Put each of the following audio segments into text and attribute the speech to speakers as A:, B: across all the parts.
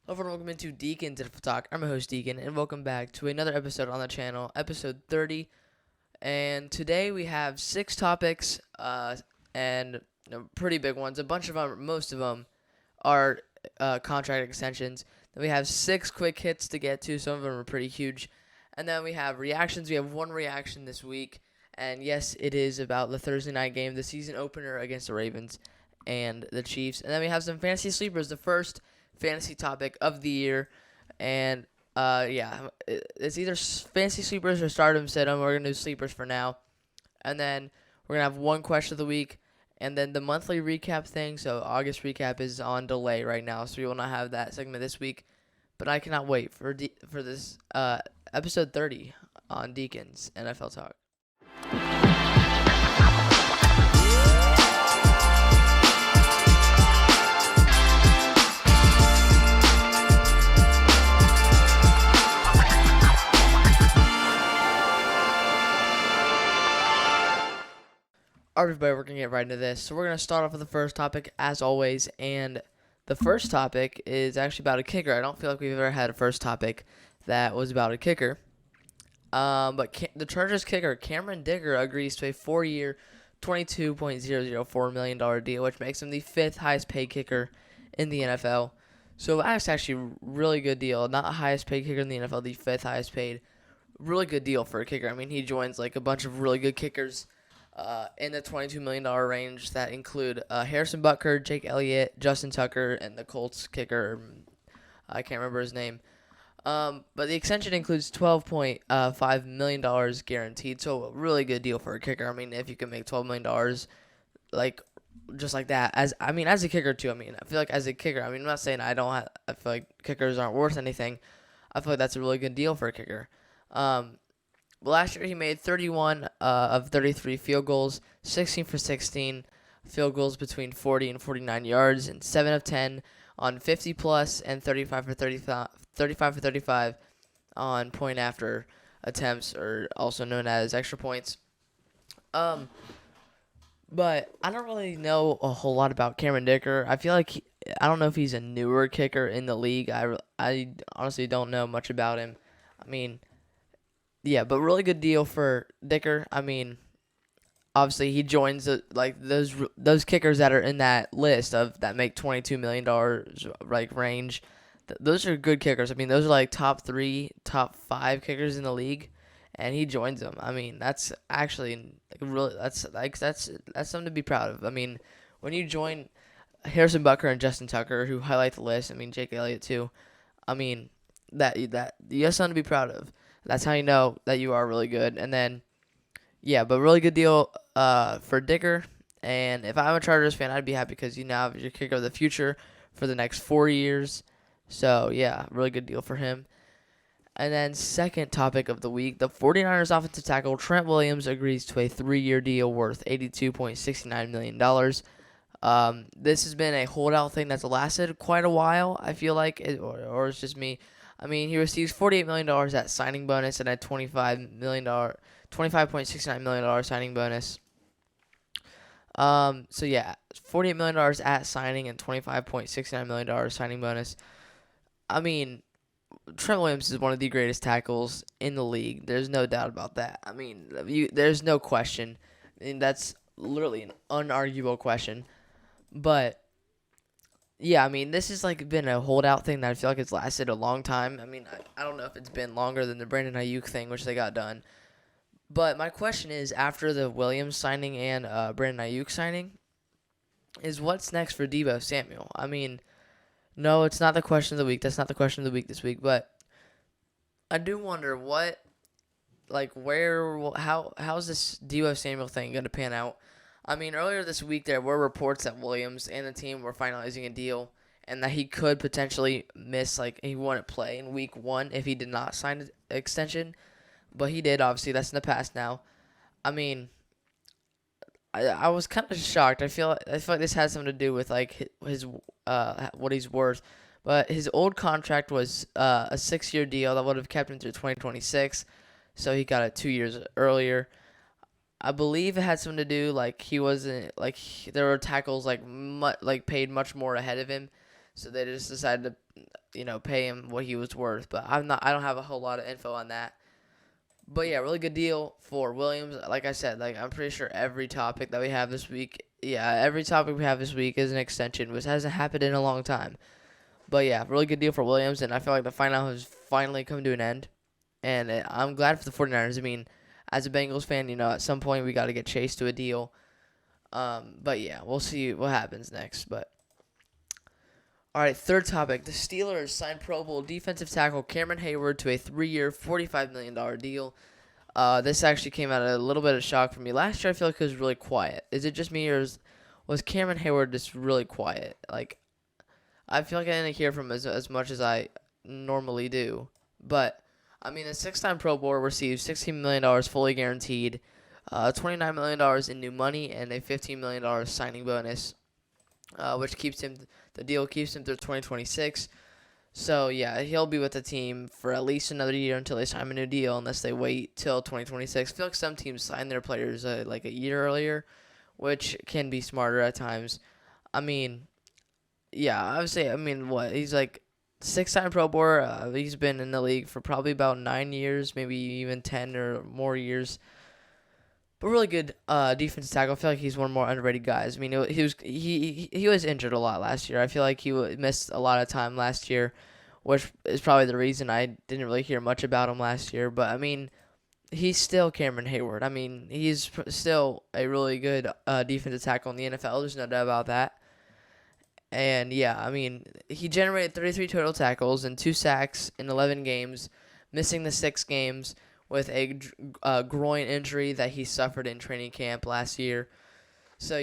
A: Hello everyone, welcome into Deacon to Talk. I'm your host Deacon, and welcome back to another episode on the channel, episode 30. And today we have 6 topics, and pretty big ones. A bunch of them, most of them, are contract extensions. Then we have 6 quick hits to get to. Some of them are pretty huge. And then we have reactions. We have one reaction this week, and yes, it is about the Thursday night game, the season opener against the Ravens and the Chiefs. And then we have some fantasy sleepers. The first fantasy topic of the year, and it's either fantasy sleepers or stardom sit-em. We're gonna do sleepers for now, and then we're gonna have one question of the week, and then the monthly recap thing. So August recap is on delay right now, so we will not have that segment this week. But I cannot wait for this episode 30 on Deacon's NFL Talk. All right, everybody, we're going to get right into this. So we're going to start off with the first topic, as always, and the first topic is actually about a kicker. I don't feel like we've ever had a first topic that was about a kicker. But the Chargers kicker, Cameron Digger, agrees to a 4-year, $22.004 million deal, which makes him the 5th highest paid kicker in the NFL. So that's actually a really good deal. Not the highest paid kicker in the NFL, the 5th highest paid. Really good deal for a kicker. I mean, he joins like a bunch of really good kickers in the $22 million range that include Harrison Butker, Jake Elliott, Justin Tucker, and the Colts kicker. I can't remember his name. But the extension includes $12.5 million guaranteed, so a really good deal for a kicker. I mean, if you can make $12 million, like, just like that, as a kicker too. I mean, I feel like as a kicker, I mean, I'm not saying I feel like kickers aren't worth anything. I feel like that's a really good deal for a kicker. Last year he made 31 of 33 field goals, 16 for 16 field goals between 40 and 49 yards, and 7 of 10 on 50 plus, and 35 for 35 on point after attempts, or also known as extra points. But I don't really know a whole lot about Cameron Dicker. I feel like I don't know if he's a newer kicker in the league. I honestly don't know much about him. I mean, yeah, but really good deal for Dicker. I mean, obviously he joins those kickers that are in that list of that make $22 million like range. Those are good kickers. I mean, those are like top 3, top 5 kickers in the league, and he joins them. I mean, that's actually that's something to be proud of. I mean, when you join Harrison Butker and Justin Tucker, who highlight the list, I mean Jake Elliott too. I mean, that you have something to be proud of. That's how you know that you are really good. And then, yeah, but really good deal for Dicker. And if I'm a Chargers fan, I'd be happy because you now have your kicker of the future for the next 4 years. So, yeah, really good deal for him. And then second topic of the week, the 49ers offensive tackle Trent Williams agrees to a 3-year deal worth $82.69 million. This has been a holdout thing that's lasted quite a while, I feel like, or it's just me. I mean, he receives $48 million at signing bonus and a $25.69 million signing bonus. So yeah, $48 million at signing and $25.69 million signing bonus. I mean, Trent Williams is one of the greatest tackles in the league. There's no doubt about that. I mean, there's no question. I mean, that's literally an unarguable question. But yeah, I mean, this has been a holdout thing that I feel like it's lasted a long time. I mean, I don't know if it's been longer than the Brandon Ayuk thing, which they got done. But my question is, after the Williams signing and Brandon Ayuk signing, is what's next for Deebo Samuel? I mean, no, it's not the question of the week. That's not the question of the week this week. But I do wonder how's this Deebo Samuel thing going to pan out? I mean, earlier this week there were reports that Williams and the team were finalizing a deal and that he could potentially miss, he wouldn't play in week 1 if he did not sign an extension. But he did, obviously. That's in the past now. I mean, I was kind of shocked. I feel like this has something to do with, his what he's worth. But his old contract was a 6-year deal that would have kept him through 2026. So he got it 2 years earlier. I believe it had something to do he wasn't there were tackles paid much more ahead of him, so they just decided to pay him what he was worth. But I don't have a whole lot of info on that. But yeah, really good deal for Williams. Like I said, I'm pretty sure every topic that we have this week, every topic we have this week is an extension, which hasn't happened in a long time. But yeah, really good deal for Williams, and I feel like the final has finally come to an end. And I'm glad for the 49ers. I mean, as a Bengals fan, at some point we got to get Chase to a deal. But yeah, we'll see what happens next. But all right, third topic. The Steelers signed Pro Bowl defensive tackle Cameron Hayward to a 3-year, $45 million deal. This actually came out a little bit of shock for me. Last year, I feel like it was really quiet. Is it just me, or was Cameron Hayward just really quiet? I feel like I didn't hear from him as much as I normally do. But, a 6-time Pro Bowler received $16 million fully guaranteed, $29 million in new money, and a $15 million signing bonus, which the deal keeps him through 2026. So, yeah, he'll be with the team for at least another year until they sign a new deal, unless they wait till 2026. I feel like some teams sign their players a year earlier, which can be smarter at times. Yeah, I would say, what? He's 6-time Pro Bowler. He's been in the league for probably about 9 years, maybe even 10 or more years. But really good defensive tackle. I feel like he's one of the more underrated guys. He was injured a lot last year. I feel like he missed a lot of time last year, which is probably the reason I didn't really hear much about him last year. But, he's still Cameron Hayward. He's still a really good defensive tackle in the NFL. There's no doubt about that. And, yeah, he generated 33 total tackles and 2 sacks in 11 games, missing the 6 games with a groin injury that he suffered in training camp last year. So,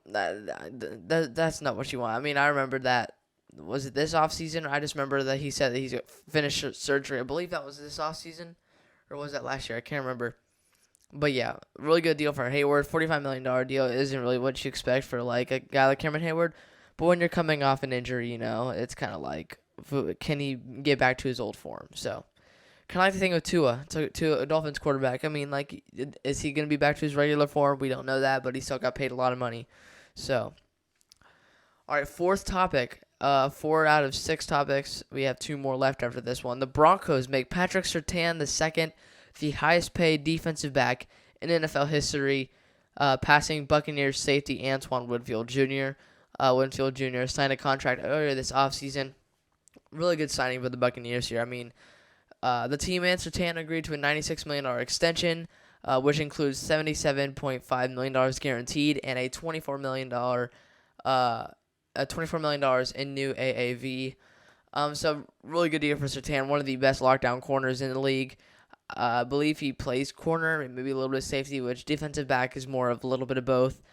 A: that's not what you want. I remember that. Was it this offseason? I just remember that he said that he's finished surgery. I believe that was this offseason. Or was that last year? I can't remember. But, yeah, really good deal for Hayward. $45 million deal isn't really what you expect for, a guy like Cameron Hayward. But when you're coming off an injury, it's kind of can he get back to his old form? So, kind of like the thing with Tua, a Dolphins quarterback. Is he going to be back to his regular form? We don't know that, but he still got paid a lot of money. So, all right, fourth topic. 4 out of 6 topics. We have 2 more left after this one. The Broncos make Patrick Surtain the highest paid defensive back in NFL history, passing Buccaneers safety Antoine Winfield Jr. Winfield Jr. signed a contract earlier this offseason. Really good signing for the Buccaneers here. The team and Surtain agreed to a $96 million extension, which includes $77.5 million guaranteed and a $24 million in new AAV. So really good deal for Surtain, one of the best lockdown corners in the league. I believe he plays corner, maybe a little bit of safety, which defensive back is more of a little bit of both.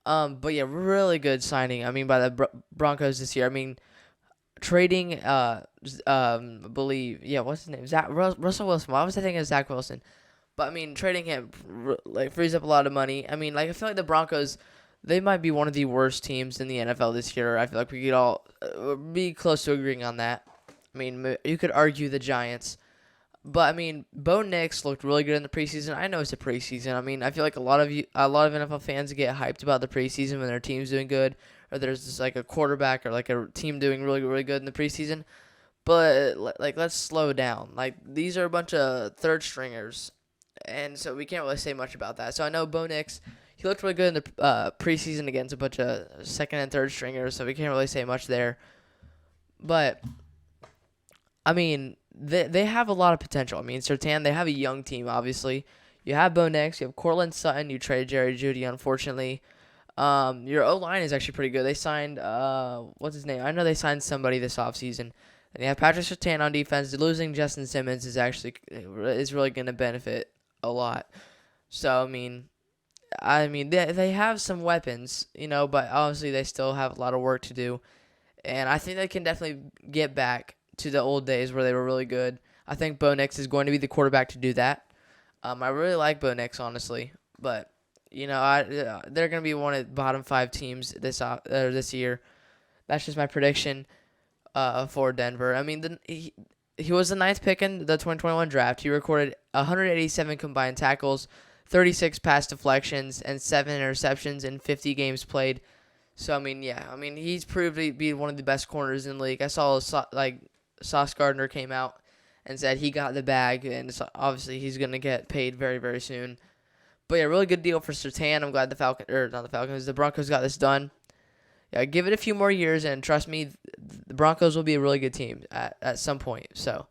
A: But yeah, really good signing. By the Broncos this year. Trading, what's his name? Russell Wilson. Why was I thinking of Zach Wilson? But trading him frees up a lot of money. I feel like the Broncos, they might be one of the worst teams in the NFL this year. I feel like we could all be close to agreeing on that. You could argue the Giants. But Bo Nix looked really good in the preseason. I know it's a preseason. I feel like a lot of NFL fans get hyped about the preseason when their team's doing good, or there's just a quarterback or a team doing really really good in the preseason. But let's slow down. These are a bunch of third stringers, and so we can't really say much about that. So I know Bo Nix, he looked really good in the preseason against a bunch of second and third stringers, so we can't really say much there. But They have a lot of potential. Surtain, they have a young team, obviously. You have Bo Nix, you have Cortland Sutton, you traded Jerry Jeudy, unfortunately. Your O-line is actually pretty good. They signed, what's his name? I know they signed somebody this offseason. And you have Patrick Surtain on defense. Losing Justin Simmons is really going to benefit a lot. So, they have some weapons, but obviously they still have a lot of work to do. And I think they can definitely get back to the old days where they were really good. I think Bo Nix is going to be the quarterback to do that. I really like Bo Nix, honestly, but they're going to be one of the bottom 5 teams this year. That's just my prediction for Denver. He was the 9th pick in the 2021 draft. He recorded 187 combined tackles, 36 pass deflections, and 7 interceptions in 50 games played. So I mean, yeah, I mean he's proved to be one of the best corners in the league. I saw Sauce Gardner came out and said he got the bag, and so obviously he's gonna get paid very very soon. But yeah, really good deal for Surtain. I'm glad the Broncos got this done. Yeah, give it a few more years, and trust me, the Broncos will be a really good team at some point. So,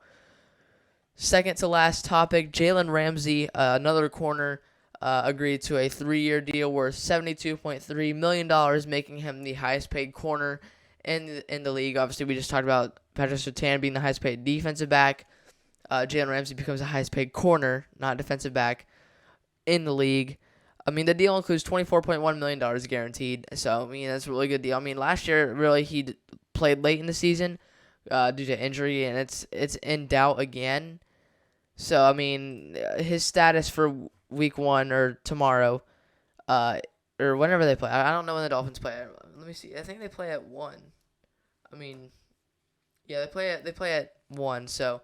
A: second to last topic, Jalen Ramsey, another corner, agreed to a 3-year deal worth $72.3 million, making him the highest paid corner in the league. Obviously, we just talked about Patrick Surtain being the highest paid defensive back. Jalen Ramsey becomes the highest paid corner, not defensive back, in the league. I mean, the deal includes $24.1 million guaranteed. So, I mean, that's a really good deal. I mean, last year, really, he played late in the season due to injury, and it's in doubt again. So, I mean, his status for week 1 or tomorrow, or whenever they play. I don't know when the Dolphins play. Let me see. I think they play at 1. I mean, yeah, they play at 1, so...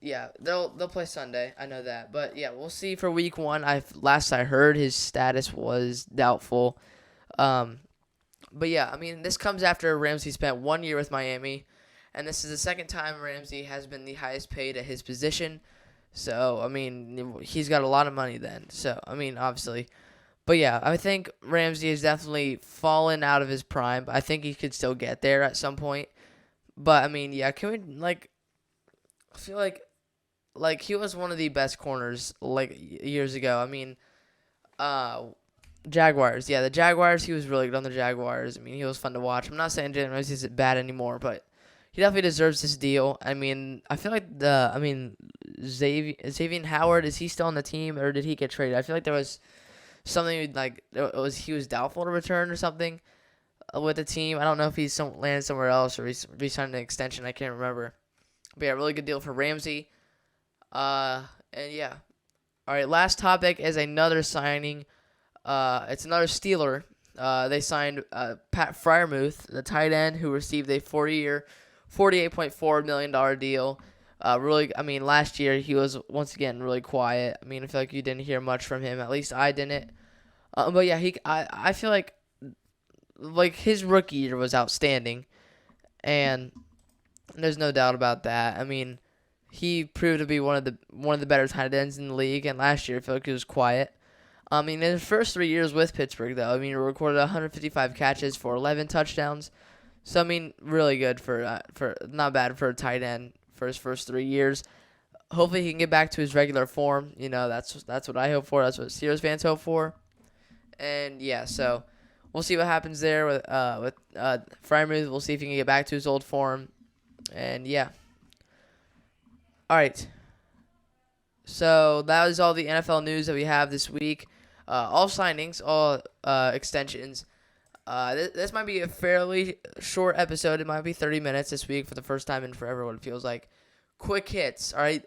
A: Yeah, they'll play Sunday. I know that, but yeah, we'll see for week 1. Last I heard, his status was doubtful. But yeah, I mean, this comes after Ramsey spent 1 year with Miami, and this is the second time Ramsey has been the highest paid at his position. So I mean, he's got a lot of money then. So I mean, obviously, but yeah, I think Ramsey has definitely fallen out of his prime. I think he could still get there at some point. But I mean, yeah, can we I feel like he was one of the best corners years ago. I mean, Jaguars. Yeah, the Jaguars. He was really good on the Jaguars. I mean, he was fun to watch. I'm not saying Jalen Ramsey is bad anymore, but he definitely deserves this deal. I mean, I feel like Xavier Howard, is he still on the team or did he get traded? I feel like there was something he was doubtful to return or something with the team. I don't know if he's landed somewhere else or he's re-signed an extension. I can't remember. But yeah, really good deal for Ramsey. And yeah. All right, last topic is another signing. It's another Steeler. They signed Pat Freiermuth, the tight end, who received a 4-year, $48.4 million deal. I mean, last year he was, once again, really quiet. I mean, I feel like you didn't hear much from him. At least I didn't. But yeah, I feel like his rookie year was outstanding. And there's no doubt about that. I mean, he proved to be one of the better tight ends in the league, and last year I feel like he was quiet. I mean, in his first 3 years with Pittsburgh, though, I mean, he recorded 155 catches for 11 touchdowns. So I mean, really good for not bad for a tight end for his first 3 years. Hopefully, he can get back to his regular form. You know, that's what I hope for. That's what Steelers fans hope for. And yeah, so we'll see what happens there with Freiermuth. We'll see if he can get back to his old form. And yeah. All right. So that was all the NFL news that we have this week. All signings, all extensions. This might be a fairly short episode. It might be 30 minutes this week for the first time in forever, what it feels like. Quick hits, all right?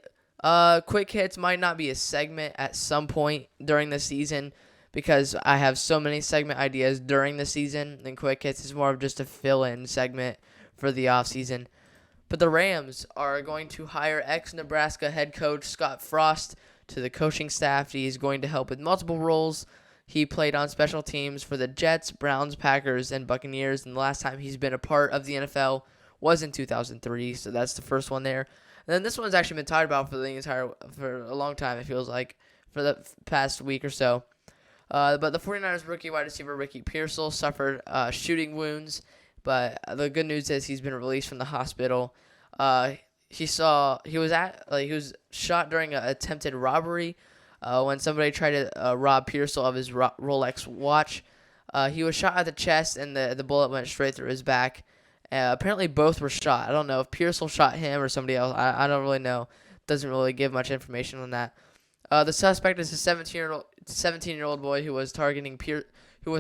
A: Quick hits might not be a segment at some point during the season because I have so many segment ideas during the season, and quick hits is more of just a fill-in segment for the offseason. But the Rams are going to hire ex-Nebraska head coach Scott Frost to the coaching staff. He's going to help with multiple roles. He played on special teams for the Jets, Browns, Packers, and Buccaneers, and the last time he's been a part of the NFL was in 2003, so that's the first one there. And then this one's actually been talked about for a long time, it feels like, for the past week or so. But the 49ers rookie wide receiver Ricky Pearsall suffered shooting wounds, but the good news is he's been released from the hospital. He was shot during an attempted robbery when somebody tried to rob Pearsall of his Rolex watch. He was shot at the chest, and the bullet went straight through his back. Apparently, both were shot. I don't know if Pearsall shot him or somebody else. I don't really know. Doesn't really give much information on that. The suspect is a 17-year-old boy who was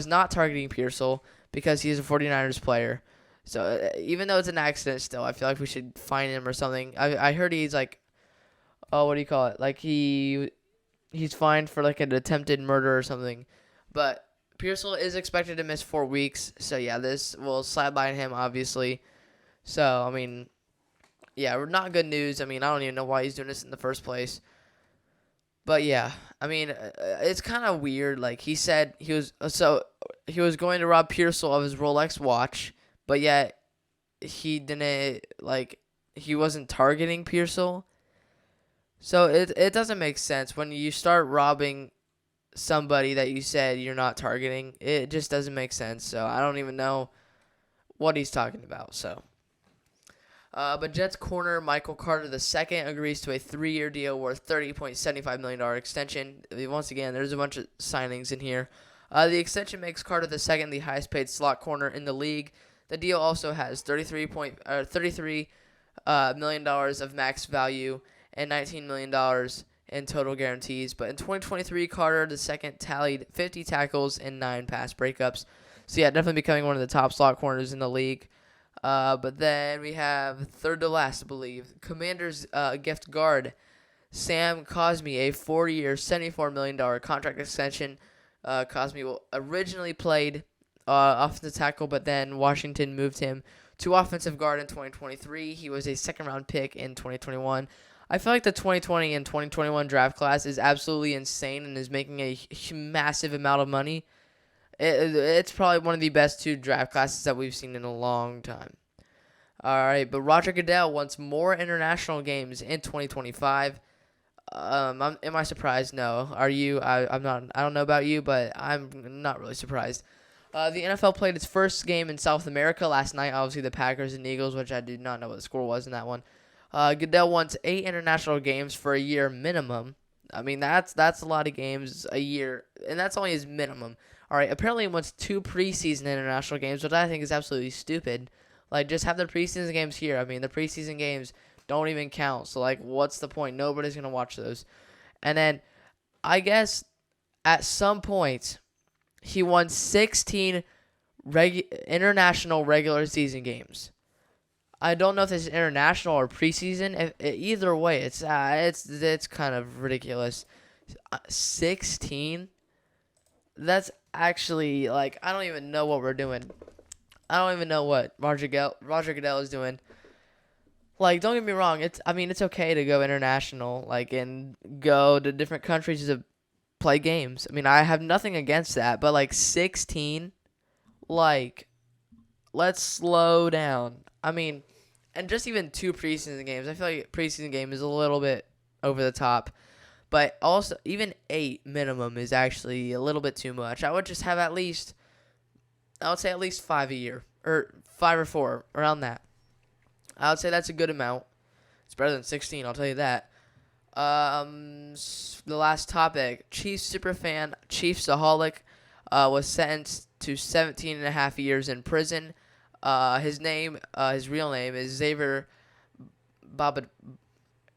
A: not targeting Pearsall because he's a 49ers player. So even though it's an accident, still I feel like we should fine him or something. I heard he's like, what do you call it? Like he's fined for like an attempted murder or something. But Pearsall is expected to miss 4 weeks. So yeah, this will sideline him obviously. So I mean, yeah, not good news. I mean, I don't even know why he's doing this in the first place. But yeah, I mean, it's kind of weird. Like he said, he was going to rob Pearsall of his Rolex watch, but yet he didn't like he wasn't targeting Pearsall. So it doesn't make sense when you start robbing somebody that you said you're not targeting. It just doesn't make sense. So I don't even know what he's talking about. So. But Jets corner Michael Carter II agrees to a 3-year deal worth $30.75 million extension. Once again, there's a bunch of signings in here. The extension makes Carter II the highest paid slot corner in the league. The deal also has $33 million of max value and $19 million in total guarantees. But in 2023, Carter II tallied 50 tackles and 9 pass breakups. So yeah, definitely becoming one of the top slot corners in the league. But then we have third to last, I believe, Commanders gift guard Sam Cosmi, a 4-year, $74 million contract extension. Cosmi originally played offensive tackle, but then Washington moved him to offensive guard in 2023. He was a second-round pick in 2021. I feel like the 2020 and 2021 draft class is absolutely insane and is making a massive amount of money. It's probably one of the best 2 draft classes that we've seen in a long time. All right, but Roger Goodell wants more international games in 2025. Am I surprised? No. Are you? I'm not. I don't know about you, but I'm not really surprised. The NFL played its first game in South America last night. Obviously, the Packers and Eagles, which I did not know what the score was in that one. Goodell wants 8 international games for a year minimum. I mean, that's a lot of games a year, and that's only his minimum. All right, apparently he wants 2 preseason international games, which I think is absolutely stupid. Like, just have the preseason games here. I mean, the preseason games don't even count. So, like, what's the point? Nobody's going to watch those. And then, I guess, at some point, he won 16 international regular season games. I don't know if this is international or preseason. Either way, it's kind of ridiculous. 16? That's actually, like, I don't even know what we're doing. I don't even know what Roger Goodell is doing. Like, don't get me wrong. It's okay to go international, like, and go to different countries to play games. I mean, I have nothing against that. But, like, 16, like, let's slow down. I mean, and just even 2 preseason games. I feel like preseason game is a little bit over the top. But also, even 8 minimum is actually a little bit too much. I would just have I would say at least 5 a year. Or 5 or 4, around that. I would say that's a good amount. It's better than 16, I'll tell you that. The last topic. Chiefs superfan, Chiefsaholic, was sentenced to 17 and a half years in prison. His real name is Xavier Babad.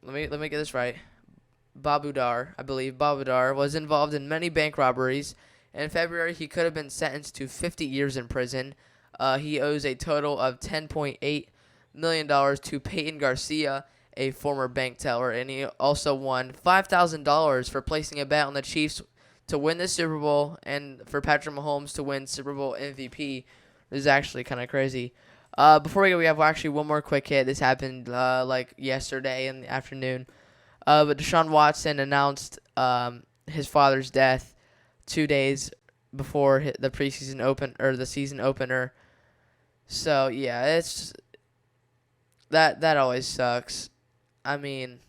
A: Let me get this right. Babudar, I believe. Babudar was involved in many bank robberies. In February, he could have been sentenced to 50 years in prison. He owes a total of $10.8 million to Peyton Garcia, a former bank teller, and he also won $5,000 for placing a bet on the Chiefs to win the Super Bowl and for Patrick Mahomes to win Super Bowl MVP. This is actually kind of crazy. Before we go, we have actually one more quick hit. This happened like yesterday in the afternoon. But Deshaun Watson announced his father's death 2 days before the season opener. So yeah, it's that always sucks. I mean,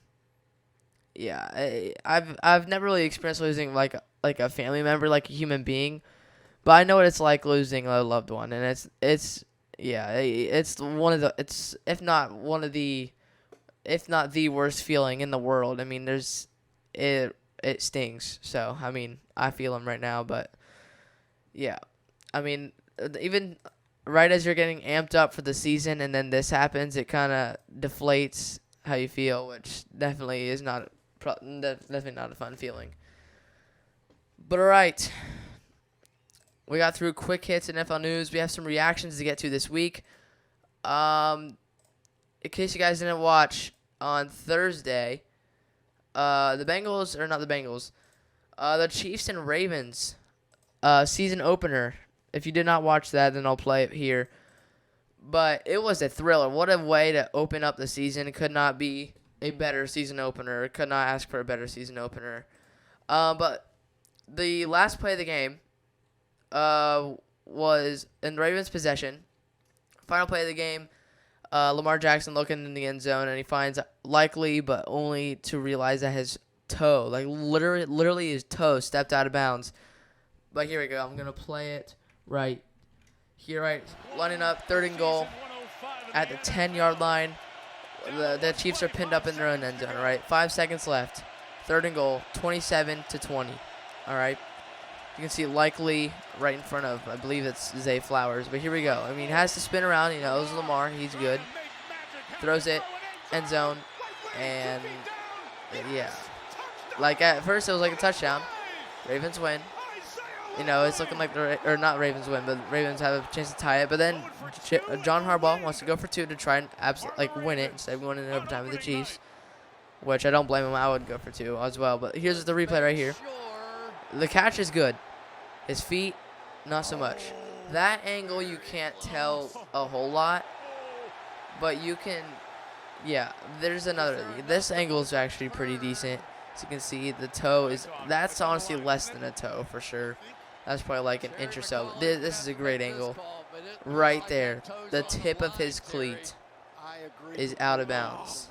A: yeah, I've never really experienced losing like a family member, like a human being, but I know what it's like losing a loved one, and it's if not the worst feeling in the world. I mean, it stings. So I mean, I feel them right now, but yeah, I mean, even right as you're getting amped up for the season, and then this happens, it kind of deflates how you feel, which definitely is definitely not a fun feeling. But all right, we got through quick hits and NFL news. We have some reactions to get to this week. In case you guys didn't watch on Thursday, the Chiefs and Ravens season opener. If you did not watch that, then I'll play it here. But it was a thriller. What a way to open up the season. It could not be a better season opener. It could not ask for a better season opener. But the last play of the game was in the Ravens' possession. Final play of the game, Lamar Jackson looking in the end zone, and he finds Likely, but only to realize that his toe, like literally his toe, stepped out of bounds. But here we go. I'm going to play it right here, right? Lining up, 3rd and goal at the 10-yard line. The Chiefs are pinned up in their own end zone, all right? 5 seconds left. 3rd and goal, 27-20, all right? You can see Likely right in front of, I believe it's Zay Flowers. But here we go. I mean, he has to spin around. He knows Lamar. He's good. Throws it, end zone, and yeah. Like at first it was like a touchdown. Ravens win. You know, it's looking like or not Ravens win, but Ravens have a chance to tie it. But then John Harbaugh wants to go for 2 to try and win it instead of going in overtime with the Chiefs, which I don't blame him. I would go for 2 as well. But here's the replay right here. The catch is good. His feet, not so much. That angle you can't tell a whole lot, but you can. Yeah, there's another. This angle is actually pretty decent. As you can see, the toe is. That's honestly less than a toe for sure. That's probably like an inch or so. This is a great angle. Right there. The tip of his cleat is out of bounds.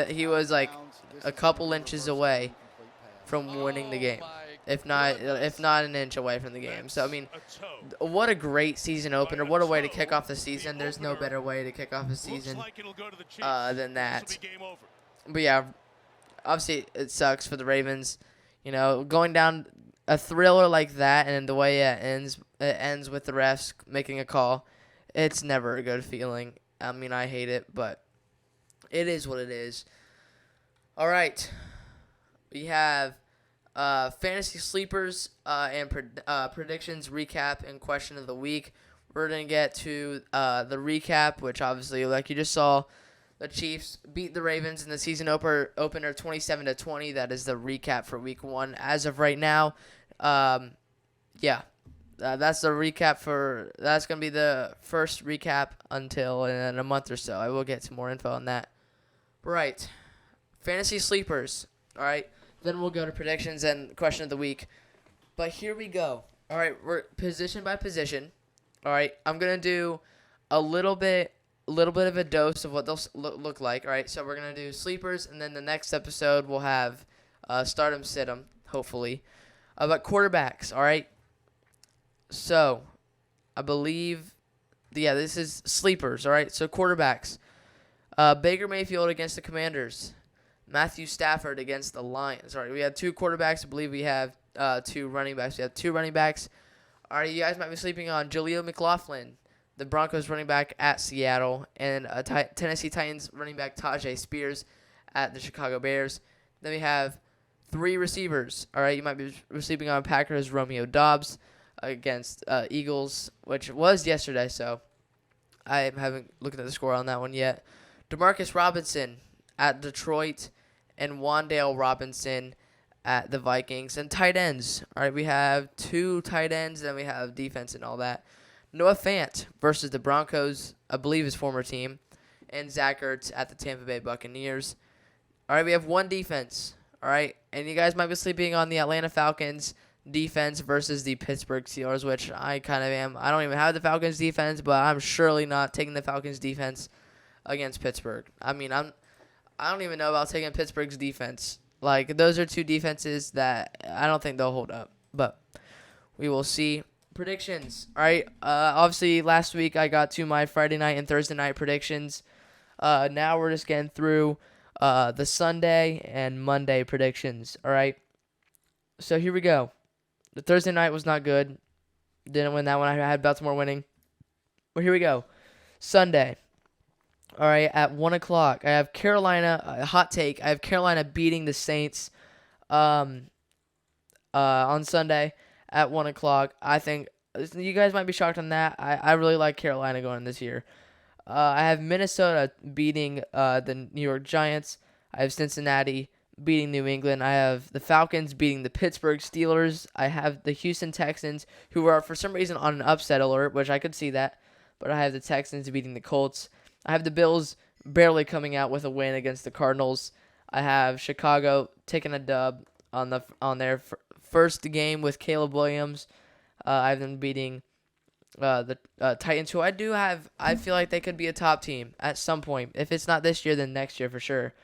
A: He was like a couple inches away from winning the game. If not an inch away from the game. So, I mean, what a great season opener. What a way to kick off the season. There's no better way to kick off a season than that. But, yeah, obviously it sucks for the Ravens. You know, going down a thriller like that and the way it ends with the refs making a call, it's never a good feeling. I mean, I hate it, but it is what it is. All right. We have fantasy sleepers and predictions recap and question of the week. We're going to get to the recap, which obviously, like you just saw, the Chiefs beat the Ravens in the season opener 27-20. That is the recap for week 1 as of right now. Yeah, that's the recap that's going to be the first recap until in a month or so. I will get some more info on that. Right. Fantasy sleepers. All right. Then we'll go to predictions and question of the week. But here we go. All right, we're position by position. All right, I'm going to do a little bit of a dose of what they'll look like. All right, so we're going to do sleepers, and then the next episode we'll have start 'em, sit 'em, hopefully. But quarterbacks, all right? So I believe, this is sleepers, all right? So quarterbacks. Baker Mayfield against the Commanders. Matthew Stafford against the Lions. All right, we have 2 quarterbacks. I believe we have 2 running backs. We have 2 running backs. All right, you guys might be sleeping on Jaleel McLaughlin, the Broncos running back at Seattle, and Tennessee Titans running back Tajay Spears at the Chicago Bears. Then we have 3 receivers. All right, you might be sleeping on Packers Romeo Doubs against Eagles, which was yesterday, so I haven't looked at the score on that one yet. Demarcus Robinson at Detroit, and Wan'Dale Robinson at the Vikings. And tight ends. All right, we have 2 tight ends, then we have defense and all that. Noah Fant versus the Broncos, I believe his former team, and Zach Ertz at the Tampa Bay Buccaneers. All right, we have 1 defense. All right, and you guys might be sleeping on the Atlanta Falcons defense versus the Pittsburgh Steelers, which I kind of am. I don't even have the Falcons defense, but I'm surely not taking the Falcons defense against Pittsburgh. I mean, I don't even know about taking Pittsburgh's defense. Like, those are 2 defenses that I don't think they'll hold up. But we will see. Predictions. All right. Obviously, last week I got to my Friday night and Thursday night predictions. Now we're just getting through the Sunday and Monday predictions. All right. So here we go. The Thursday night was not good. Didn't win that one. I had Baltimore winning. But here we go. Sunday. All right, at 1 o'clock, I have Carolina, hot take, I have Carolina beating the Saints on Sunday at 1 o'clock. I think you guys might be shocked on that. I really like Carolina going this year. I have Minnesota beating the New York Giants. I have Cincinnati beating New England. I have the Falcons beating the Pittsburgh Steelers. I have the Houston Texans, who are for some reason on an upset alert, which I could see that. But I have the Texans beating the Colts. I have the Bills barely coming out with a win against the Cardinals. I have Chicago taking a dub on their first game with Caleb Williams. I have them beating the Titans, who I feel like they could be a top team at some point. If it's not this year, then next year for sure.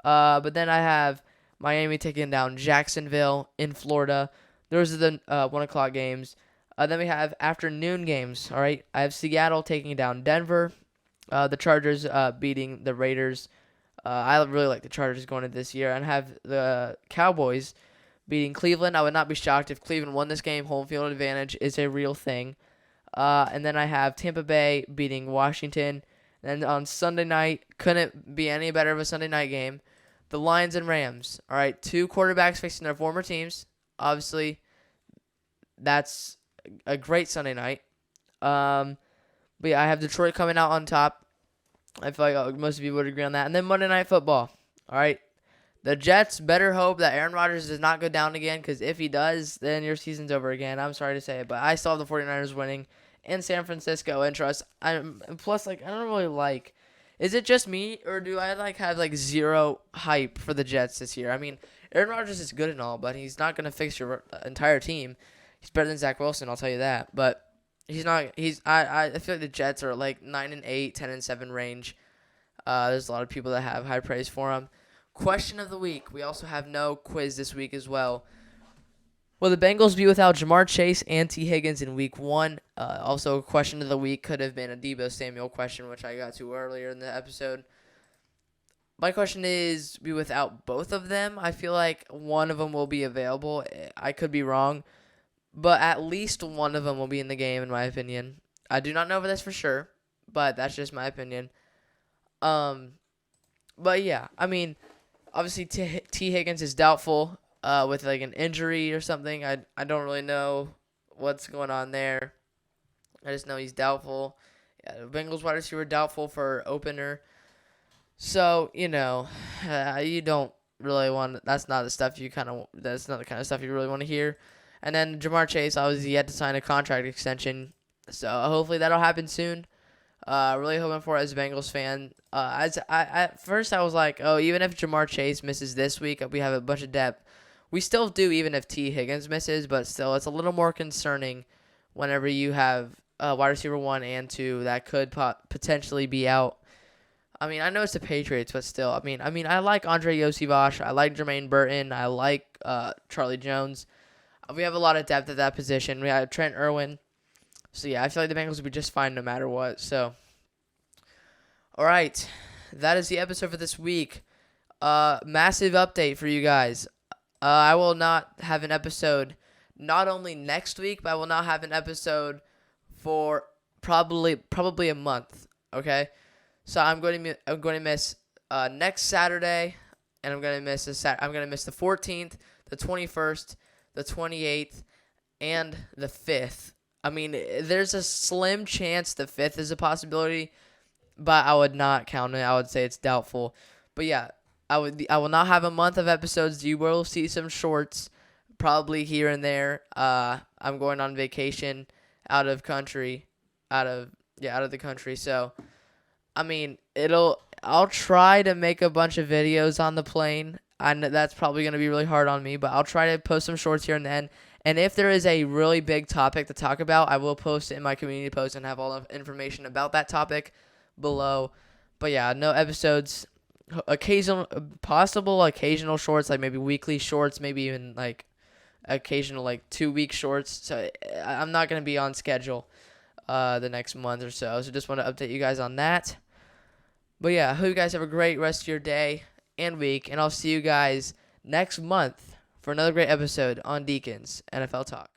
A: But then I have Miami taking down Jacksonville in Florida. Those are the 1 o'clock games. Then we have afternoon games. All right, I have Seattle taking down Denver. The Chargers beating the Raiders. I really like the Chargers going into this year. And have the Cowboys beating Cleveland. I would not be shocked if Cleveland won this game. Home field advantage is a real thing. And then I have Tampa Bay beating Washington. And on Sunday night, couldn't be any better of a Sunday night game. The Lions and Rams. All right, 2 quarterbacks facing their former teams. Obviously, that's a great Sunday night. But yeah, I have Detroit coming out on top. I feel like most of you would agree on that. And then Monday Night Football. All right, the Jets better hope that Aaron Rodgers does not go down again, because if he does, then your season's over again. I'm sorry to say it, but I still have the 49ers winning in San Francisco and trust. Plus, I don't really like. Is it just me, or do I have zero hype for the Jets this year? I mean, Aaron Rodgers is good and all, but he's not going to fix your entire team. He's better than Zach Wilson, I'll tell you that. But he's not. I feel like the Jets are 9-8, 10-7 range. There's a lot of people that have high praise for him. Question of the week. We also have no quiz this week as well. Will the Bengals be without Jamar Chase and T. Higgins in week 1? Also, question of the week could have been a Deebo Samuel question, which I got to earlier in the episode. My question is, be without both of them? I feel like one of them will be available. I could be wrong, but at least one of them will be in the game, in my opinion. I do not know if that's for sure, but that's just my opinion. But yeah, I mean, obviously T. Higgins is doubtful with an injury or something. I don't really know what's going on there. I just know he's doubtful. Yeah, the Bengals wide receiver doubtful for opener. So, you don't really want. That's not the stuff that's not the kind of stuff you really want to hear. And then Jamar Chase obviously yet to sign a contract extension, so hopefully that'll happen soon. Really hoping for it as a Bengals fan. At first I was like, oh, even if Jamar Chase misses this week, we have a bunch of depth. We still do, even if T. Higgins misses, but still, it's a little more concerning whenever you have wide receiver 1 and 2 that could potentially be out. I mean, I know it's the Patriots, but still, I mean, I like Andre Yosivach, I like Jermaine Burton, I like Charlie Jones. We have a lot of depth at that position. We have Trent Irwin. So yeah, I feel like the Bengals will be just fine no matter what. So, all right, that is the episode for this week. Massive update for you guys. I will not have an episode not only next week, but I will not have an episode for probably a month. Okay, so I'm going to miss next Saturday, and I'm going to miss the 14th, the 21st, the 28th, and the 5th. I mean, there's a slim chance the 5th is a possibility, but I would not count it. I would say it's doubtful. But yeah, I will not have a month of episodes. You will see some shorts probably here and there. I'm going on vacation out of the country. So, I mean, I'll try to make a bunch of videos on the plane. I know that's probably going to be really hard on me, but I'll try to post some shorts here and then. And if there is a really big topic to talk about, I will post it in my community post and have all the information about that topic below. But yeah, no episodes. Occasional shorts, like maybe weekly shorts, maybe even occasional 2-week shorts. So I'm not going to be on schedule the next month or so. So just want to update you guys on that. But yeah, I hope you guys have a great rest of your day and week, and I'll see you guys next month for another great episode on Deacon's NFL Talk.